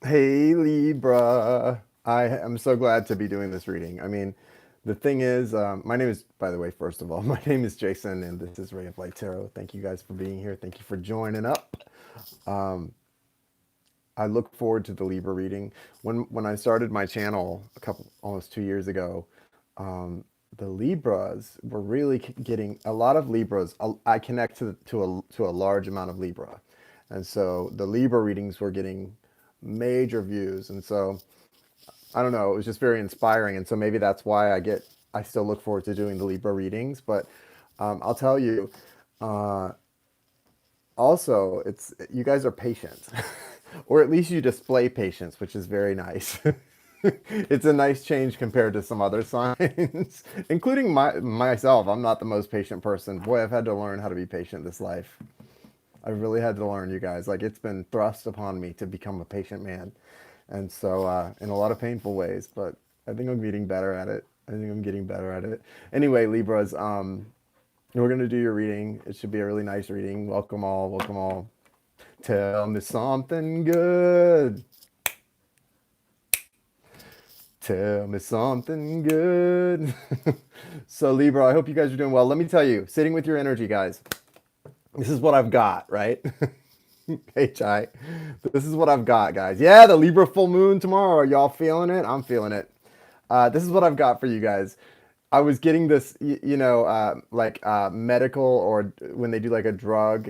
Hey Libra, I am so glad to be doing this reading. I mean, the thing is, my name is, by the way, first of all, my name is Jason, and this is Ray of Light Tarot. Thank you guys for being here. Thank you for joining up. Um, I look forward to the Libra reading. When I started my channel almost 2 years ago, um, the Libras were really getting a lot of Libras. I connect to a large amount of Libra, and so the Libra readings were getting major views, and so I don't know, it was just very inspiring, and so maybe that's why I still look forward to doing the Libra readings. But I'll tell you, uh, also, it's you guys are patient, or at least you display patience, which is very nice. It's a nice change compared to some other signs, including myself. I'm not the most patient person. Boy, I've had to learn how to be patient this life. I really had to learn, you guys. Like it's been thrust upon me to become a patient man, and so in a lot of painful ways. But I think I'm getting better at it. I think I'm getting better at it. Anyway, Libras, we're gonna do your reading. It should be a really nice reading. Welcome all. Welcome all. Tell me something good. Tell me something good. So Libra, I hope you guys are doing well. Let me tell you, sitting with your energy, guys. This is what I've got, right? Hey, Chai. This is what I've got, guys. Yeah, the Libra full moon tomorrow. Are y'all feeling it? I'm feeling it. This is what I've got for you guys. I was getting this, medical or when they do like a drug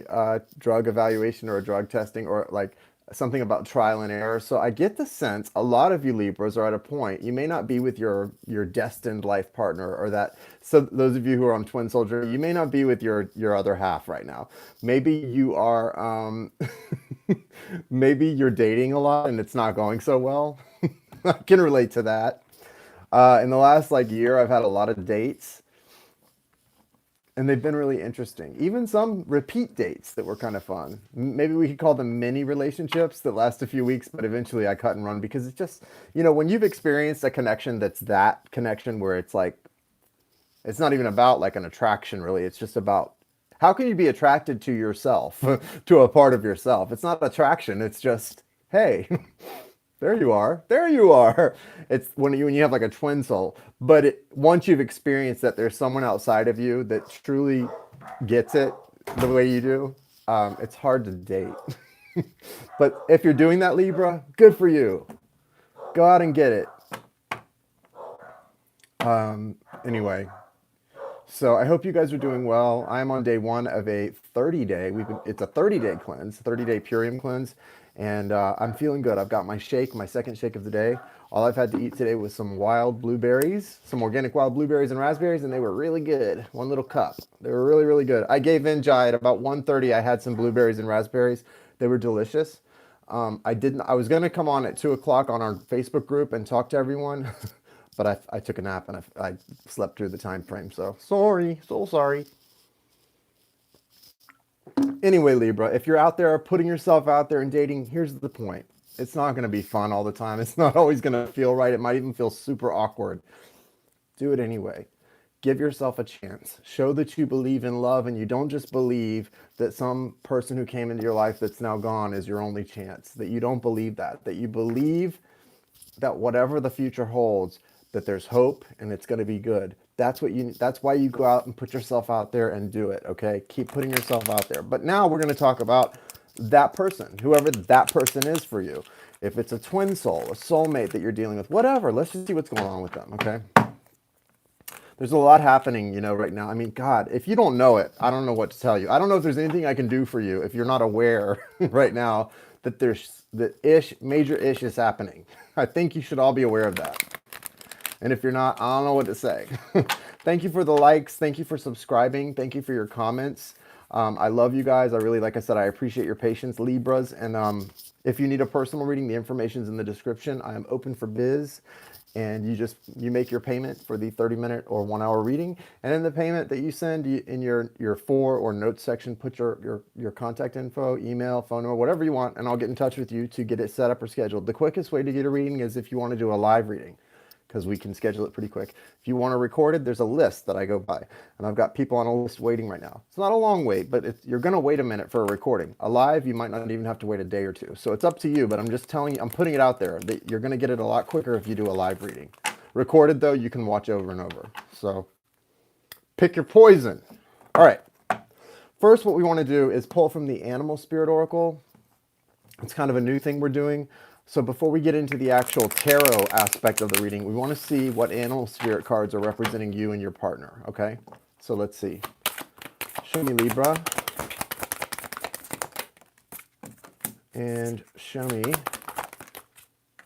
evaluation or a drug testing or like something about trial and error. So I get the sense a lot of you Libras are at a point you may not be with your destined life partner or that. So those of you who are on Twin Soldier, you may not be with your other half right now. Maybe you are, maybe you're dating a lot and it's not going so well. I can relate to that. In the last like year, I've had a lot of dates, and they've been really interesting. Even some repeat dates that were kind of fun. Maybe we could call them mini relationships that last a few weeks, but eventually I cut and run because it's just, when you've experienced a connection that's that connection where it's like, it's not even about like an attraction really. It's just about how can you be attracted to yourself, to a part of yourself? It's not attraction. It's just, hey, there you are. There you are. It's when you have like a twin soul. But once you've experienced that there's someone outside of you that truly gets it the way you do, it's hard to date. But if you're doing that, Libra, good for you. Go out and get it. Anyway, so I hope you guys are doing well. I'm on day one of a 30-day. It's a 30-day cleanse, 30-day Purium cleanse, and I'm feeling good. I've got my shake, my second shake of the day. All I've had to eat today was some wild blueberries, some organic wild blueberries and raspberries, and they were really good. One little cup. They were really, really good. I gave in, Jai, at about 1:30. I had some blueberries and raspberries. They were delicious. I didn't. I was gonna come on at 2 o'clock on our Facebook group and talk to everyone, but I took a nap and I slept through the time frame. So sorry, so sorry. Anyway, Libra, if you're out there putting yourself out there and dating, here's the point. It's not going to be fun all the time. It's not always going to feel right. It might even feel super awkward. Do it anyway. Give yourself a chance. Show that you believe in love and you don't just believe that some person who came into your life that's now gone is your only chance. That you don't believe that you believe that whatever the future holds, that there's hope and it's going to be good. That's why you go out and put yourself out there and do it, okay? Keep putting yourself out there. But now we're going to talk about that person, whoever that person is for you. If it's a twin soul, a soulmate that you're dealing with, whatever, let's just see what's going on with them, okay? There's a lot happening, right now. I mean, God, if you don't know it, I don't know what to tell you. I don't know if there's anything I can do for you if you're not aware right now that major ish is happening. I think you should all be aware of that. And if you're not, I don't know what to say. Thank you for the likes. Thank you for subscribing. Thank you for your comments. I love you guys. I really, like I said, I appreciate your patience, Libras. And if you need a personal reading, the information's in the description. I am open for biz. And you make your payment for the 30-minute or 1 hour reading. And in the payment that you send, in your for or notes section, put your contact info, email, phone number, whatever you want, and I'll get in touch with you to get it set up or scheduled. The quickest way to get a reading is if you want to do a live reading, because we can schedule it pretty quick. If you want to record it, there's a list that I go by, and I've got people on a list waiting right now. It's not a long wait, but you're going to wait a minute for a recording. A live, you might not even have to wait a day or two. So it's up to you, but I'm just telling you, I'm putting it out there that you're going to get it a lot quicker if you do a live reading. Recorded, though, you can watch over and over. So pick your poison. All right. First, what we want to do is pull from the Animal Spirit Oracle. It's kind of a new thing we're doing. So before we get into the actual tarot aspect of the reading, we want to see what animal spirit cards are representing you and your partner, okay? So let's see. Show me Libra. And show me,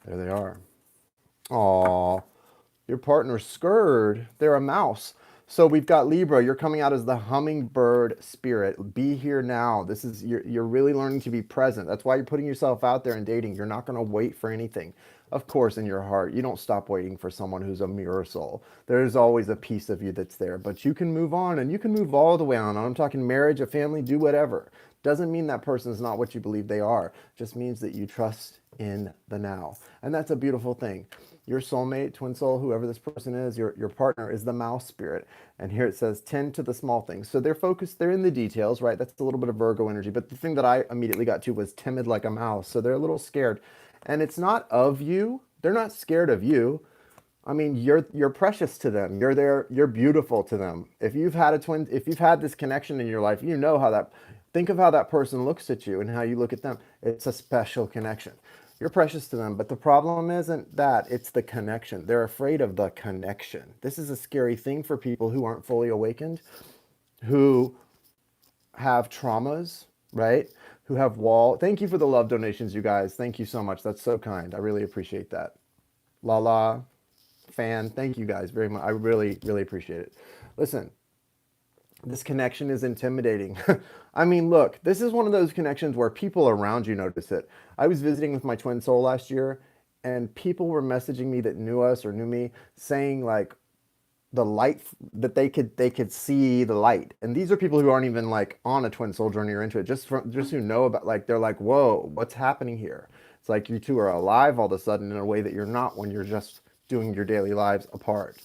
there they are. Aw, your partner's scared. They're a mouse. So we've got Libra, you're coming out as the hummingbird spirit. Be here now. This is, you're really learning to be present. That's why you're putting yourself out there and dating. You're not going to wait for anything. Of course, in your heart, you don't stop waiting for someone who's a mirror soul. There's always a piece of you that's there, but you can move on, and you can move all the way on. I'm talking marriage, a family, do whatever. Doesn't mean that person is not what you believe they are. Just means that you trust in the now. And that's a beautiful thing. Your soulmate, twin soul, whoever this person is, your partner is the mouse spirit. And here it says, tend to the small things. So they're focused, they're in the details, right? That's a little bit of Virgo energy. But the thing that I immediately got to was timid like a mouse. So they're a little scared. And it's not of you. They're not scared of you. I mean, you're precious to them. You're there. You're beautiful to them. If you've had if you've had this connection in your life, you know how that, think of how that person looks at you and how you look at them. It's a special connection. You're precious to them, but the problem isn't that, it's the connection. They're afraid of the connection. This is a scary thing for people who aren't fully awakened, who have traumas, right? Who have Thank you for the love donations, you guys. Thank you so much. That's so kind. I really appreciate that. Lala, fan, thank you guys very much. I really, really appreciate it. Listen, this connection is intimidating. I mean, look, this is one of those connections where people around you notice it. I was visiting with my twin soul last year, and people were messaging me that knew us or knew me, saying like the light, that they could see the light. And these are people who aren't even like on a twin soul journey or into it, just who know about, like, they're like, whoa, what's happening here? It's like you two are alive all of a sudden in a way that you're not when you're just doing your daily lives apart.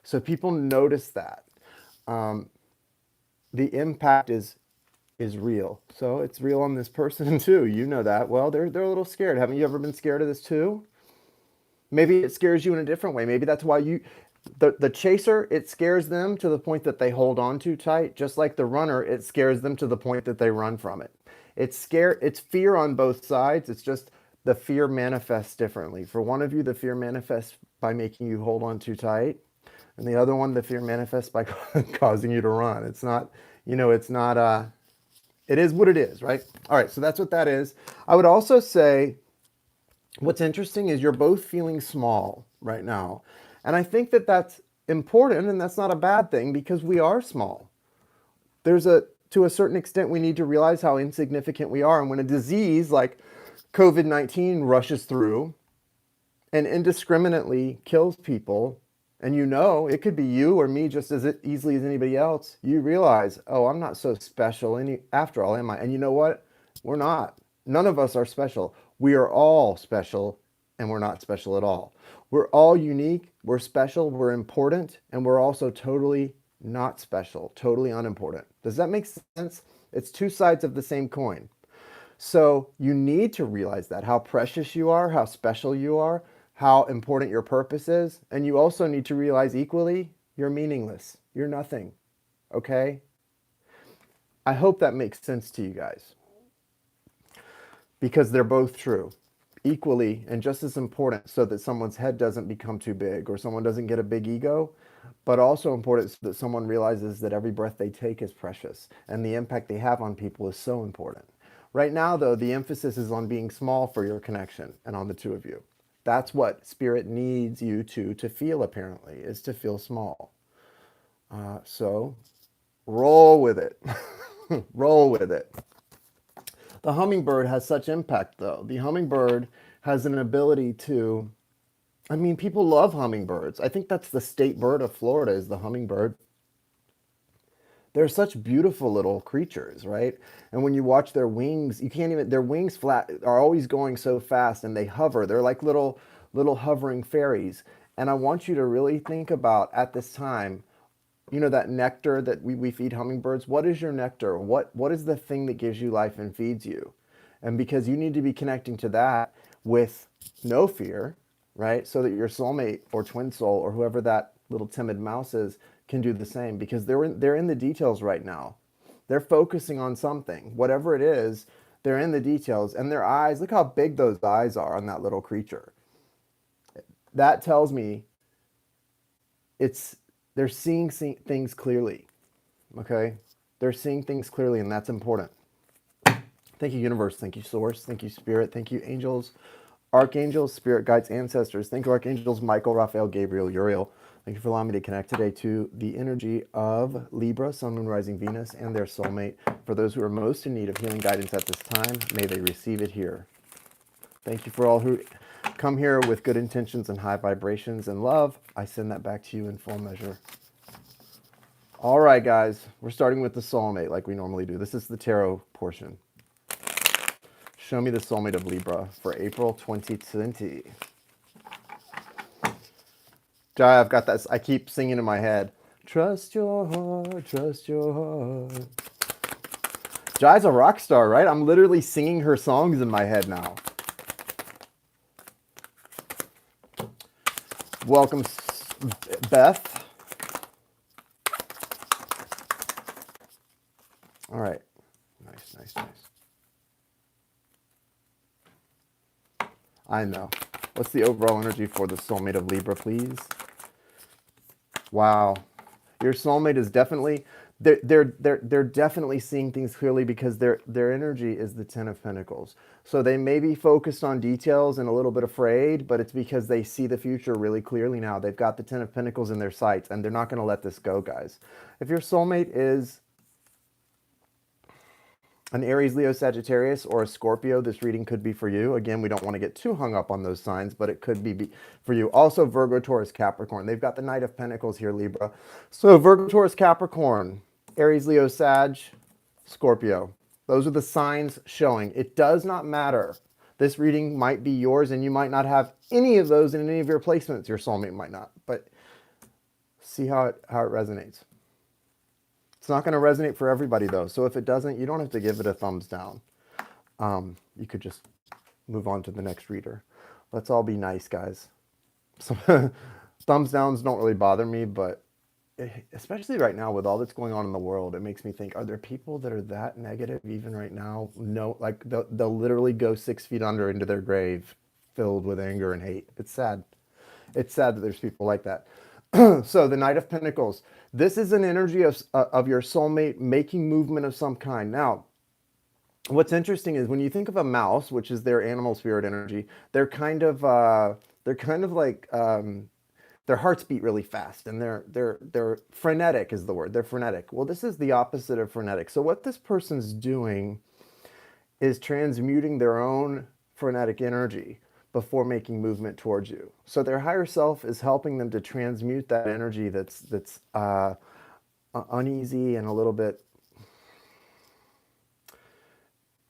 So people notice that. The impact is real. So it's real on this person too. You know that. Well, they're a little scared. Haven't you ever been scared of this too? Maybe it scares you in a different way. Maybe that's why the chaser, it scares them to the point that they hold on too tight. Just like the runner, it scares them to the point that they run from it. It's fear on both sides. It's just the fear manifests differently. For one of you, the fear manifests by making you hold on too tight. And the other one, the fear manifests by causing you to run. It's not, it's not, it is what it is, right? All right, so that's what that is. I would also say what's interesting is you're both feeling small right now. And I think that that's important, and that's not a bad thing, because we are small. To a certain extent, we need to realize how insignificant we are. And when a disease like COVID-19 rushes through and indiscriminately kills people, and it could be you or me just as easily as anybody else, you realize, oh, I'm not so special after all, am I? And you know what? We're not. None of us are special. We are all special, and we're not special at all. We're all unique, we're special, we're important, and we're also totally not special, totally unimportant. Does that make sense? It's two sides of the same coin. So you need to realize that, how precious you are, how special you are, how important your purpose is. And you also need to realize equally, you're meaningless. You're nothing. Okay? I hope that makes sense to you guys. Because they're both true. Equally and just as important, so that someone's head doesn't become too big or someone doesn't get a big ego, but also important so that someone realizes that every breath they take is precious and the impact they have on people is so important. Right now, though, the emphasis is on being small for your connection and on the two of you. That's what Spirit needs you to feel, apparently, is to feel small. So roll with it. Roll with it. The hummingbird has such impact, though. The hummingbird has an ability to, people love hummingbirds. I think that's the state bird of Florida, is the hummingbird. They're such beautiful little creatures, right? And when you watch their wings, their wings are always going so fast, and they hover. They're like little hovering fairies. And I want you to really think about at this time, you know, that nectar that we feed hummingbirds. What is your nectar? What is the thing that gives you life and feeds you? And because you need to be connecting to that with no fear, right? So that your soulmate or twin soul or whoever that little timid mouse is can do the same, because they're in the details right now. They're focusing on something, whatever it is. They're in the details, and their eyes, look how big those eyes are on that little creature. That tells me it's they're seeing things clearly. Okay, they're seeing things clearly, and that's important. Thank you, universe. Thank you, source. Thank you, spirit. Thank you, angels, archangels, spirit guides, ancestors. Thank you, archangels Michael, Raphael, Gabriel, Uriel. Thank you for allowing me to connect today to the energy of Libra, Sun, Moon, Rising, Venus, and their soulmate. For those who are most in need of healing guidance at this time, may they receive it here. Thank you for all who come here with good intentions and high vibrations and love. I send that back to you in full measure. All right, guys, we're starting with the soulmate like we normally do. This is the tarot portion. Show me the soulmate of Libra for April 2020. Jai, I've got that. I keep singing in my head. Trust your heart, trust your heart. Jai's a rock star, right? I'm literally singing her songs in my head now. Welcome, Beth. All right. Nice, nice, nice. I know. What's the overall energy for the soulmate of Libra, please? Wow. Your soulmate is definitely, they're definitely seeing things clearly, because their energy is the Ten of Pentacles. So they may be focused on details and a little bit afraid, but it's because they see the future really clearly now. They've got the Ten of Pentacles in their sights, and they're not going to let this go, guys. If your soulmate is an Aries, Leo, Sagittarius, or a Scorpio, this reading could be for you. Again, we don't want to get too hung up on those signs, but it could be for you. Also, Virgo, Taurus, Capricorn. They've got the Knight of Pentacles here, Libra. So Virgo, Taurus, Capricorn, Aries, Leo, Sag, Scorpio. Those are the signs showing. It does not matter. This reading might be yours, and you might not have any of those in any of your placements. Your soulmate might not, but see how it resonates. It's not going to resonate for everybody, though. So if it doesn't, you don't have to give it a thumbs down. You could just move on to the next reader. Let's all be nice, guys. So, thumbs downs don't really bother me, but especially right now with all that's going on in the world, it makes me think, are there people that are that negative even right now? No, like they'll literally go 6 feet under into their grave filled with anger and hate. It's sad. It's sad that there's people like that. So the Knight of Pentacles, this is an energy of your soulmate making movement of some kind. Now, what's interesting is when you think of a mouse, which is their animal spirit energy, they're kind of like their hearts beat really fast, and they're frenetic is the word. They're frenetic. Well, this is the opposite of frenetic. So what this person's doing is transmuting their own frenetic energy before making movement towards you. So their higher self is helping them to transmute that energy that's uneasy and a little bit,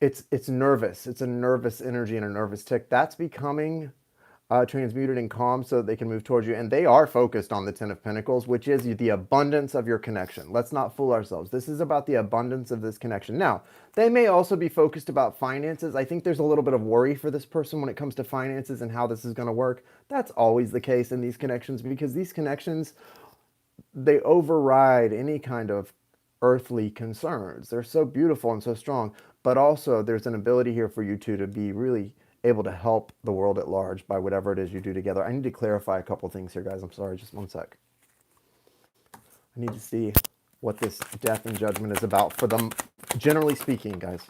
it's nervous. It's a nervous energy and a nervous tick. That's becoming transmuted and calm so that they can move towards you. And they are focused on the Ten of Pentacles, which is the abundance of your connection. Let's not fool ourselves. This is about the abundance of this connection. Now, they may also be focused about finances. I think there's a little bit of worry for this person when it comes to finances and how this is going to work. That's always the case in these connections, because these connections, they override any kind of earthly concerns. They're so beautiful and so strong, but also there's an ability here for you two to be really able to help the world at large by whatever it is you do together. I need to clarify a couple things here, guys. I'm sorry, just one sec. I need to see what this death and judgment is about for them, generally speaking, guys.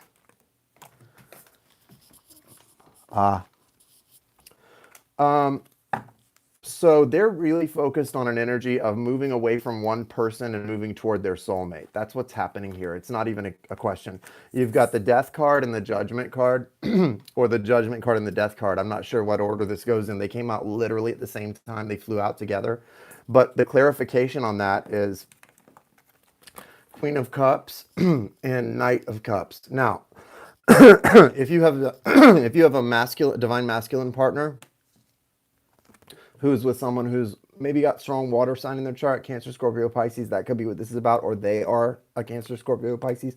So they're really focused on an energy of moving away from one person and moving toward their soulmate. That's what's happening here. It's not even a question. You've got the death card and the judgment card, or the judgment card and the death card. I'm not sure what order this goes in. They came out literally at the same time. They flew out together. But the clarification on that is Queen of Cups and Knight of Cups. Now, if you have a divine masculine partner who's with someone who's maybe got strong water sign in their chart, Cancer, Scorpio, Pisces. That could be what this is about, or they are a Cancer, Scorpio, Pisces.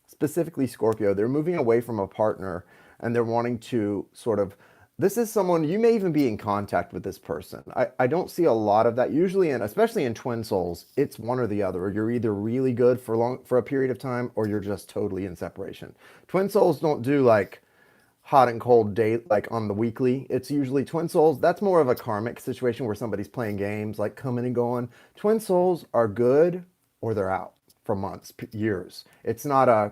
Specifically Scorpio, they're moving away from a partner and they're wanting to sort of, this is someone, you may even be in contact with this person. I don't see a lot of that. Usually, and especially in twin souls, it's one or the other. Or you're either really good for a period of time, or you're just totally in separation. Twin souls don't do like hot and cold date like on the weekly. It's usually twin souls. That's more of a karmic situation where somebody's playing games, like coming and going. Twin souls are good or they're out for months, years. It's not a,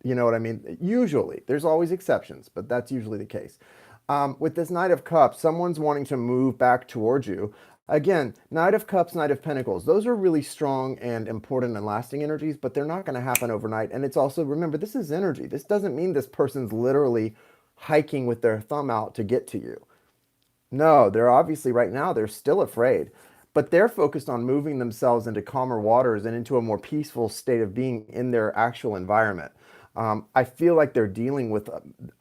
you know what I mean? Usually, there's always exceptions, but that's usually the case. With this Knight of Cups, someone's wanting to move back towards you. Again, Knight of Cups, Knight of Pentacles, those are really strong and important and lasting energies, but they're not going to happen overnight. And it's also, remember, this is energy. This doesn't mean this person's literally hiking with their thumb out to get to you. No, they're obviously right now, they're still afraid, but they're focused on moving themselves into calmer waters and into a more peaceful state of being in their actual environment. I feel like they're dealing with,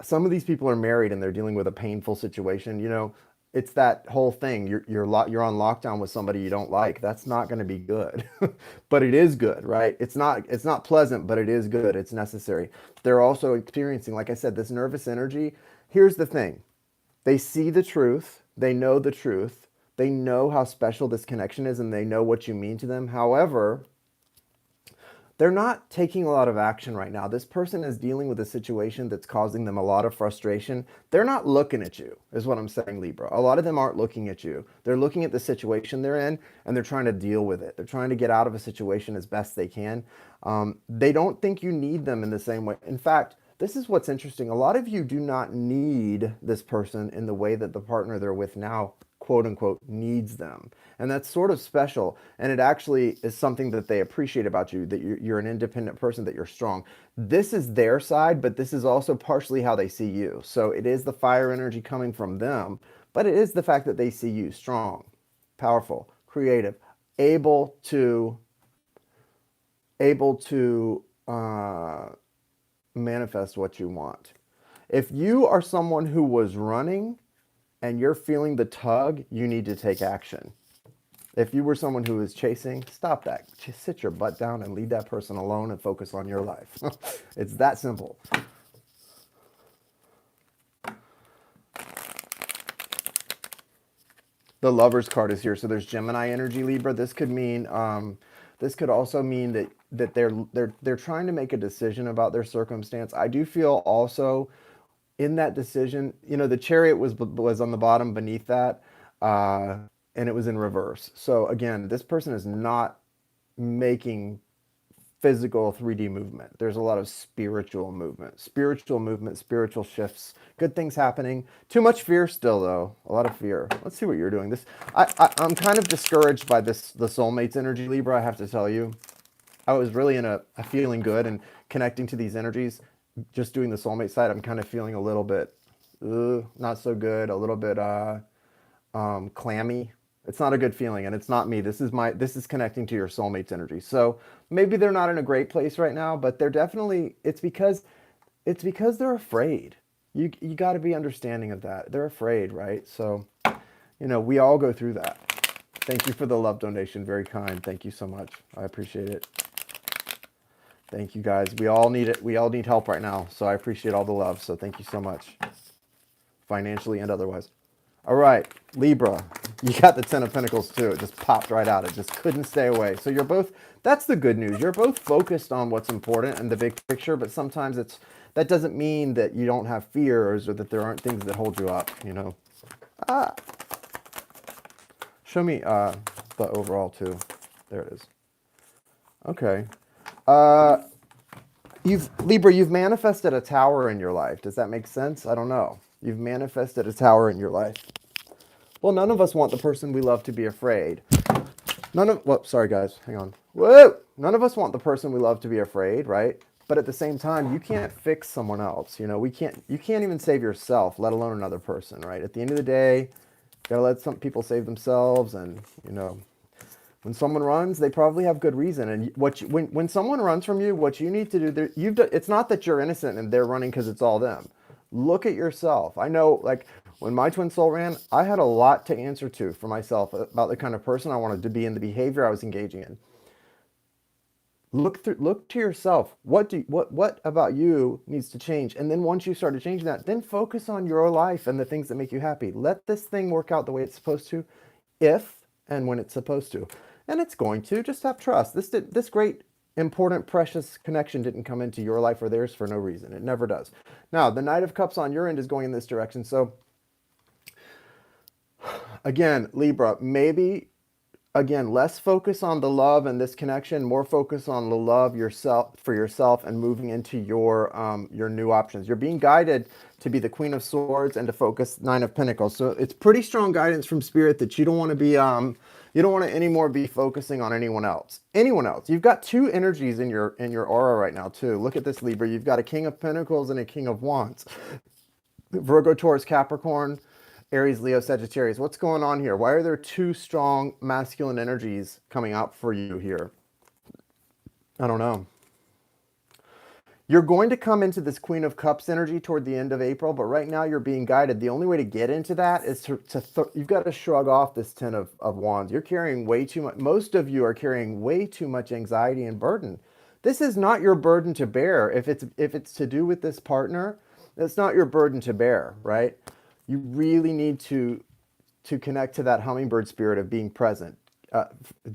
some of these people are married and they're dealing with a painful situation. You know, it's that whole thing. You're on lockdown with somebody you don't like. That's not going to be good, but it is good, right? It's not pleasant, but it is good. It's necessary. They're also experiencing, like I said, this nervous energy. Here's the thing. They see the truth. They know the truth. They know how special this connection is and they know what you mean to them. However, they're not taking a lot of action right now. This person is dealing with a situation that's causing them a lot of frustration. They're not looking at you, is what I'm saying, Libra. A lot of them aren't looking at you. They're looking at the situation they're in, and they're trying to deal with it. They're trying to get out of a situation as best they can. They don't think you need them in the same way. In fact, this is what's interesting. A lot of you do not need this person in the way that the partner they're with now, quote unquote, needs them. And that's sort of special. And it actually is something that they appreciate about you, that you're an independent person, that you're strong. This is their side, but this is also partially how they see you. So it is the fire energy coming from them, but it is the fact that they see you strong, powerful, creative, able to manifest what you want. If you are someone who was running and you're feeling the tug, you need to take action. If you were someone who was chasing, stop that. Just sit your butt down and leave that person alone and focus on your life. It's that simple. The Lovers card is here. So there's Gemini energy, Libra. This could mean, this could also mean that they're trying to make a decision about their circumstance. I do feel also in that decision, you know, the Chariot was on the bottom beneath that, and it was in reverse. So again, this person is not making physical 3D movement. There's a lot of spiritual movement, spiritual shifts, good things happening. Too much fear still, though. A lot of fear. Let's see what you're doing. I'm kind of discouraged by the Soulmates energy, Libra, I have to tell you. I was really in a feeling good and connecting to these energies. Just doing the Soulmate side, I'm kind of feeling a little bit not so good, a little bit clammy. It's not a good feeling, and it's not me. This is connecting to your soulmate's energy. So maybe they're not in a great place right now, but they're definitely, it's because they're afraid. You got to be understanding of that. They're afraid, right? So, you know, we all go through that. Thank you for the love donation. Very kind. Thank you so much. I appreciate it. Thank you, guys. We all need it. We all need help right now. So I appreciate all the love. So thank you so much, financially and otherwise. All right, Libra, you got the Ten of Pentacles too. It just popped right out. It just couldn't stay away. So you're both, that's the good news. You're both focused on what's important and the big picture, but sometimes that doesn't mean that you don't have fears or that there aren't things that hold you up, you know. Show me the overall too. There it is. Okay. Libra, you've manifested a tower in your life. Does that make sense? I don't know. You've manifested a tower in your life. Well, none of us want the person we love to be afraid. Sorry guys, hang on. Whoa! None of us want the person we love to be afraid, right? But at the same time, you can't fix someone else. You know, you can't even save yourself, let alone another person, right? At the end of the day, you gotta let some people save themselves. And, you know, when someone runs, they probably have good reason. And when someone runs from you, what you need to do, it's not that you're innocent and they're running because it's all them. Look at yourself. I know, like, when my twin soul ran, I had a lot to answer to for myself about the kind of person I wanted to be and the behavior I was engaging in. Look to yourself. What about you needs to change? And then once you started changing that, then focus on your life and the things that make you happy. Let this thing work out the way it's supposed to, if and when it's supposed to. And it's going to. Just have trust. This great, important, precious connection didn't come into your life or theirs for no reason. It never does. Now, the Knight of Cups on your end is going in this direction. So again, Libra, maybe again, less focus on the love and this connection, more focus on the love yourself for yourself and moving into your new options. You're being guided to be the Queen of Swords and to focus Nine of Pentacles. So it's pretty strong guidance from Spirit that you don't want to be you don't want to anymore be focusing on anyone else. Anyone else. You've got two energies in your aura right now too. Look at this, Libra. You've got a King of Pentacles and a King of Wands. Virgo, Taurus, Capricorn, Aries, Leo, Sagittarius. What's going on here? Why are there two strong masculine energies coming out for you here? I don't know. You're going to come into this Queen of Cups energy toward the end of April, but right now you're being guided. The only way to get into that is you've got to shrug off this Ten of Wands. You're carrying way too much. Most of you are carrying way too much anxiety and burden. This is not your burden to bear. If it's to do with this partner, it's not your burden to bear, right? You really need to connect to that hummingbird spirit of being present.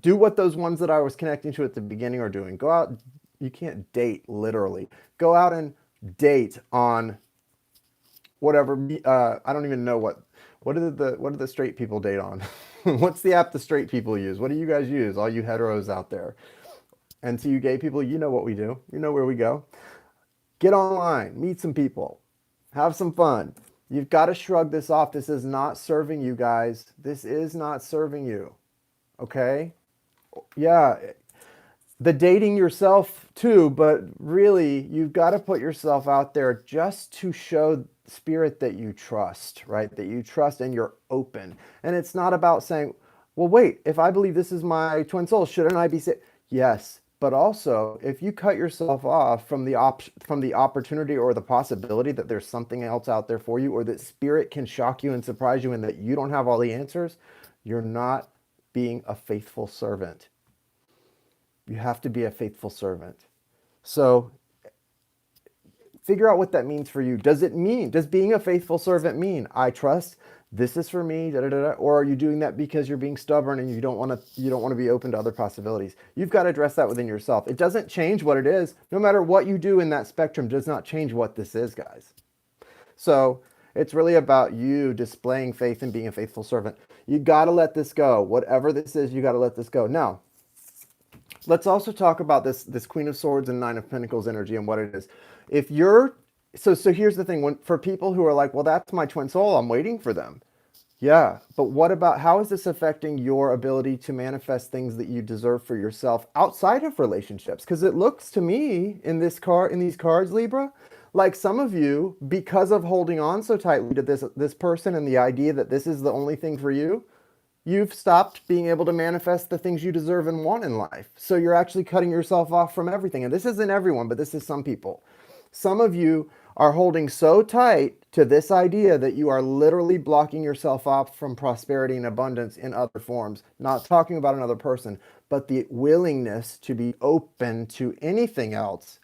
Do what those ones that I was connecting to at the beginning are doing. Go out. You can't date, literally. Go out and date on whatever. I don't even know what do the straight people date on? What's the app the straight people use? What do you guys use? All you heteros out there. And to you gay people, you know what we do. You know where we go. Get online. Meet some people. Have some fun. You've got to shrug this off. This is not serving you guys. This is not serving you. Okay? Yeah. The dating yourself too, but really you've got to put yourself out there just to show Spirit that you trust, right? That you trust and you're open. And it's not about saying, well, wait, if I believe this is my twin soul, shouldn't I be safe? Yes. But also, if you cut yourself off from the opportunity or the possibility that there's something else out there for you, or that Spirit can shock you and surprise you and that you don't have all the answers, you're not being a faithful servant. You have to be a faithful servant. So figure out what that means for you. Does being a faithful servant mean, I trust this is for me, da, da, da, da, or are you doing that because you're being stubborn and you don't want to be open to other possibilities? You've got to address that within yourself. It doesn't change what it is. No matter what you do in that spectrum does not change what this is, guys. So it's really about you displaying faith and being a faithful servant. You got to let this go. Whatever this is, you got to let this go. Now, let's also talk about this Queen of Swords and Nine of Pentacles energy and what it is. If you're so here's the thing, for people who are like, well, that's my twin soul, I'm waiting for them. Yeah, but what about, how is this affecting your ability to manifest things that you deserve for yourself outside of relationships? Because it looks to me in these cards, Libra, like some of you, because of holding on so tightly to this person and the idea that this is the only thing for you, you've stopped being able to manifest the things you deserve and want in life. So you're actually cutting yourself off from everything. And this isn't everyone, but this is some people. Some of you are holding so tight to this idea that you are literally blocking yourself off from prosperity and abundance in other forms. Not talking about another person, but the willingness to be open to anything else.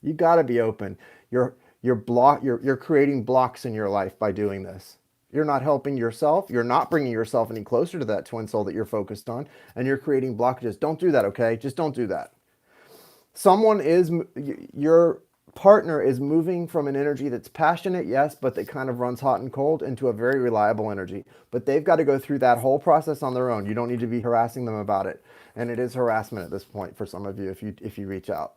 You got to be open. You're creating blocks in your life by doing this. You're not helping yourself. You're not bringing yourself any closer to that twin soul that you're focused on, and you're creating blockages. Don't do that, okay? Just don't do that. Your partner is moving from an energy that's passionate, yes, but that kind of runs hot and cold, into a very reliable energy. But they've got to go through that whole process on their own. You don't need to be harassing them about it. And it is harassment at this point for some of you if you reach out.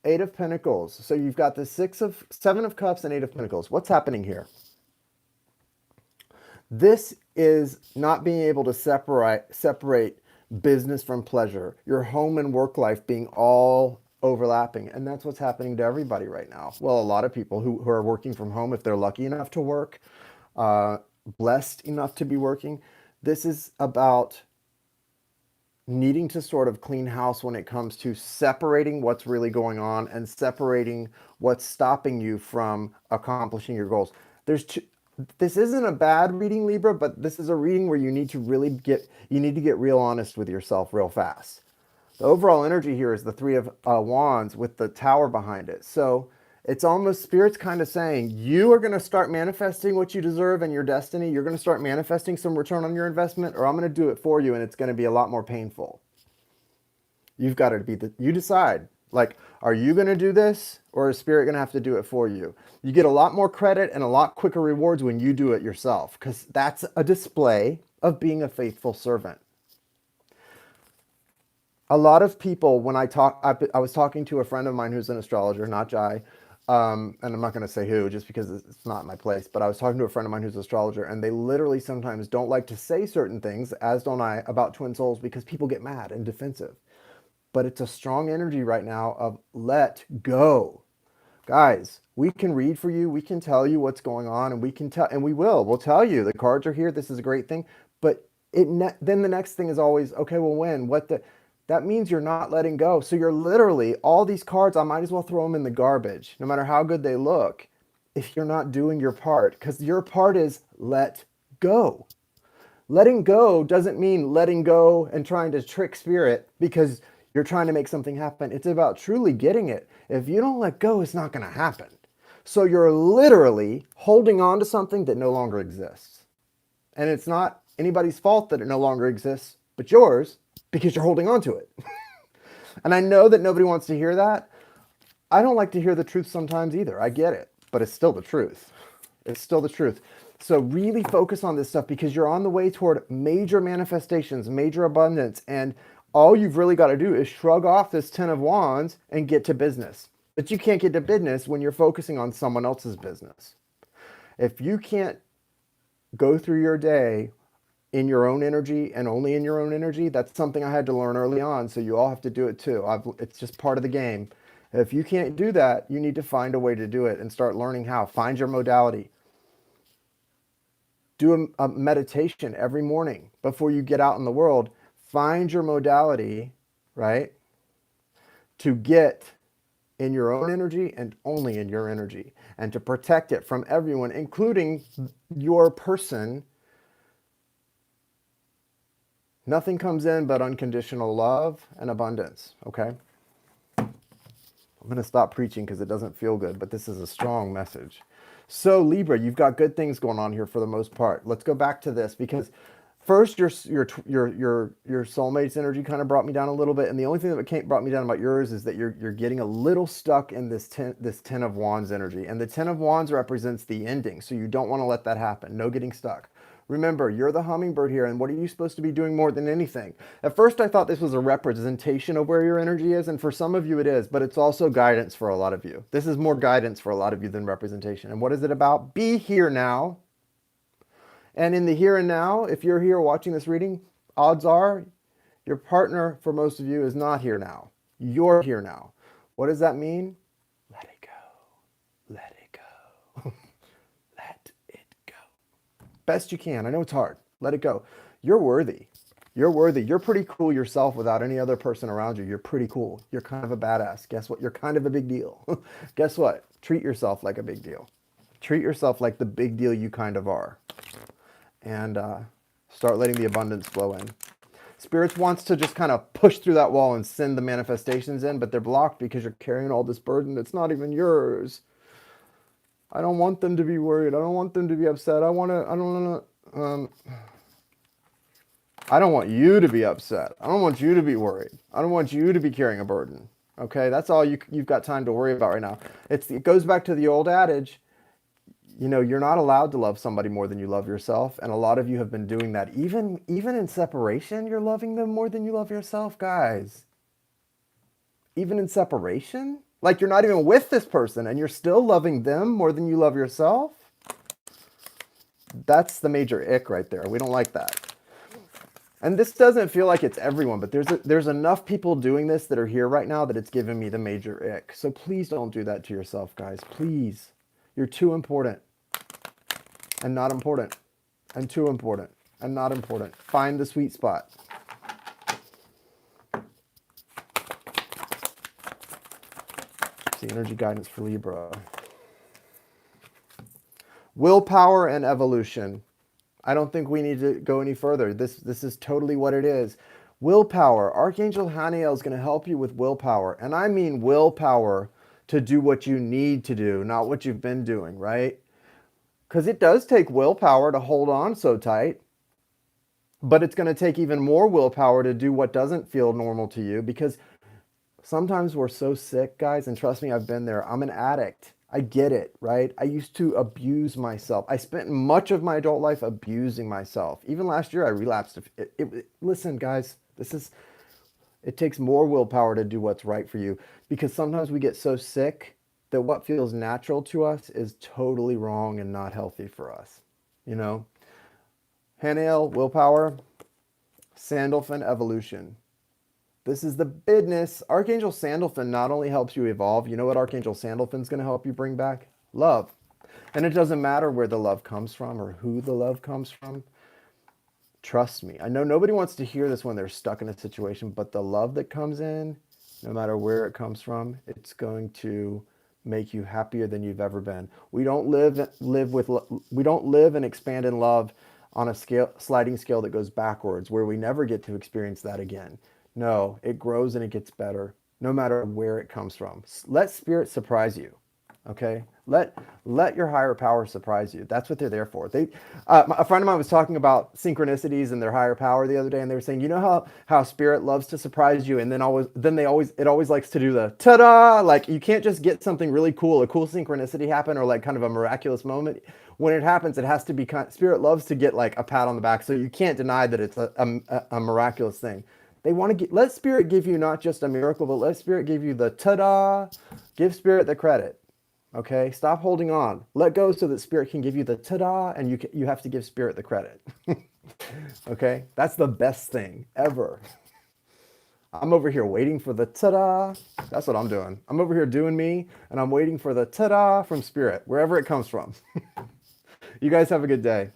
Eight of Pentacles. So you've got the Seven of Cups and Eight of Pentacles. What's happening here? This is not being able to separate business from pleasure. Your home and work life being all overlapping. And that's what's happening to everybody right now. Well, a lot of people who are working from home, if they're lucky enough to work, blessed enough to be working. This is about needing to sort of clean house when it comes to separating what's really going on and separating what's stopping you from accomplishing your goals. This isn't a bad reading, Libra, but this is a reading where you need to get real honest with yourself real fast. The overall energy here is the Three of Wands with the Tower behind it. So it's almost Spirit's kind of saying, you are going to start manifesting what you deserve and your destiny. You're going to start manifesting some return on your investment, or I'm going to do it for you, and it's going to be a lot more painful. You've got to you decide. Like, are you going to do this, or is Spirit going to have to do it for you? You get a lot more credit and a lot quicker rewards when you do it yourself, because that's a display of being a faithful servant. A lot of people, when I was talking to a friend of mine who's an astrologer, not Jai, and I'm not going to say who, just because it's not my place, but I was talking to a friend of mine who's an astrologer, and they literally sometimes don't like to say certain things, as don't I, about twin souls, because people get mad and defensive. But it's a strong energy right now of let go. Guys, we can read for you, we can tell you what's going on, and we'll tell you, the cards are here, this is a great thing, but then the next thing is always, okay, well, when? That means you're not letting go. So you're literally, all these cards, I might as well throw them in the garbage, no matter how good they look, if you're not doing your part. Because your part is let go. Letting go doesn't mean letting go and trying to trick Spirit because you're trying to make something happen. It's about truly getting it. If you don't let go, it's not going to happen. So you're literally holding on to something that no longer exists. And it's not anybody's fault that it no longer exists, but yours, because you're holding on to it. And I know that nobody wants to hear that. I don't like to hear the truth sometimes either. I get it, but it's still the truth. It's still the truth. So really focus on this stuff because you're on the way toward major manifestations, major abundance, and all you've really got to do is shrug off this Ten of Wands and get to business. But you can't get to business when you're focusing on someone else's business. If you can't go through your day in your own energy and only in your own energy, that's something I had to learn early on, so you all have to do it too. It's just part of the game. If you can't do that, you need to find a way to do it and start learning how. Find your modality. Do a meditation every morning before you get out in the world. Find your modality, right, to get in your own energy and only in your energy, and to protect it from everyone, including your person. Nothing comes in but unconditional love and abundance, okay? I'm going to stop preaching because it doesn't feel good, but this is a strong message. So Libra, you've got good things going on here for the most part. Let's go back to this because first your soulmate's energy kind of brought me down a little bit, and the only thing that brought me down about yours is that you're getting a little stuck in this Ten of Wands energy, and the Ten of Wands represents the ending, so you don't want to let that happen. No getting stuck. Remember, you're the hummingbird here, and what are you supposed to be doing more than anything? At first, I thought this was a representation of where your energy is, and for some of you it is, but it's also guidance for a lot of you. This is more guidance for a lot of you than representation. And what is it about? Be here now. And in the here and now, if you're here watching this reading, odds are your partner, for most of you, is not here now. You're here now. What does that mean? Let it go. Let it go. Let it go. Best you can. I know it's hard. Let it go. You're worthy. You're worthy. You're pretty cool yourself without any other person around you. You're pretty cool. You're kind of a badass. Guess what? You're kind of a big deal. Guess what? Treat yourself like a big deal. Treat yourself like the big deal you kind of are. And start letting the abundance flow in. Spirits wants to just kind of push through that wall and send the manifestations in, but they're blocked because you're carrying all this burden that's not even yours. I don't want them to be worried. I don't want them to be upset. I don't want you to be upset. I don't want you to be worried. I don't want you to be carrying a burden. Okay, that's all you've got time to worry about right now. It goes back to the old adage, you know, you're not allowed to love somebody more than you love yourself. And a lot of you have been doing that. Even in separation, you're loving them more than you love yourself, guys. Even in separation? Like you're not even with this person and you're still loving them more than you love yourself? That's the major ick right there. We don't like that. And this doesn't feel like it's everyone, but there's enough people doing this that are here right now that it's giving me the major ick. So please don't do that to yourself, guys. Please. You're too important. And not important, and too important, and not important. Find the sweet spot. The energy guidance for Libra. Willpower and evolution. I don't think we need to go any further. This is totally what it is. Willpower. Archangel Haniel is going to help you with willpower. And I mean willpower to do what you need to do, not what you've been doing, right? Because it does take willpower to hold on so tight. But it's going to take even more willpower to do what doesn't feel normal to you, because sometimes we're so sick, guys, and trust me, I've been there. I'm an addict. I get it, right? I used to abuse myself. I spent much of my adult life abusing myself. Even last year, I relapsed. Listen, guys, it takes more willpower to do what's right for you, because sometimes we get so sick that what feels natural to us is totally wrong and not healthy for us, you know? Haniel, willpower. Sandalphon, evolution. This is the business. Archangel Sandalphon not only helps you evolve, you know what Archangel Sandalphon's going to help you bring back? Love. And it doesn't matter where the love comes from or who the love comes from. Trust me. I know nobody wants to hear this when they're stuck in a situation, but the love that comes in, no matter where it comes from, it's going to make you happier than you've ever been. We don't live and expand in love on a sliding scale that goes backwards, where we never get to experience that again. No, it grows and it gets better, no matter where it comes from. Let spirit surprise you, okay? Let your higher power surprise you. That's what they're there for. A friend of mine was talking about synchronicities and their higher power the other day, and they were saying, you know how spirit loves to surprise you, and it always likes to do the ta-da. Like, you can't just get something really cool, a cool synchronicity happen, or like kind of a miraculous moment. When it happens, it has to be spirit loves to get like a pat on the back, so you can't deny that it's a miraculous thing. They want to let spirit give you not just a miracle, but let spirit give you the ta-da. Give spirit the credit. Okay, stop holding on. Let go so that spirit can give you the ta-da, and you have to give spirit the credit. Okay, that's the best thing ever. I'm over here waiting for the ta-da. That's what I'm doing. I'm over here doing me, and I'm waiting for the ta-da from spirit, wherever it comes from. You guys have a good day.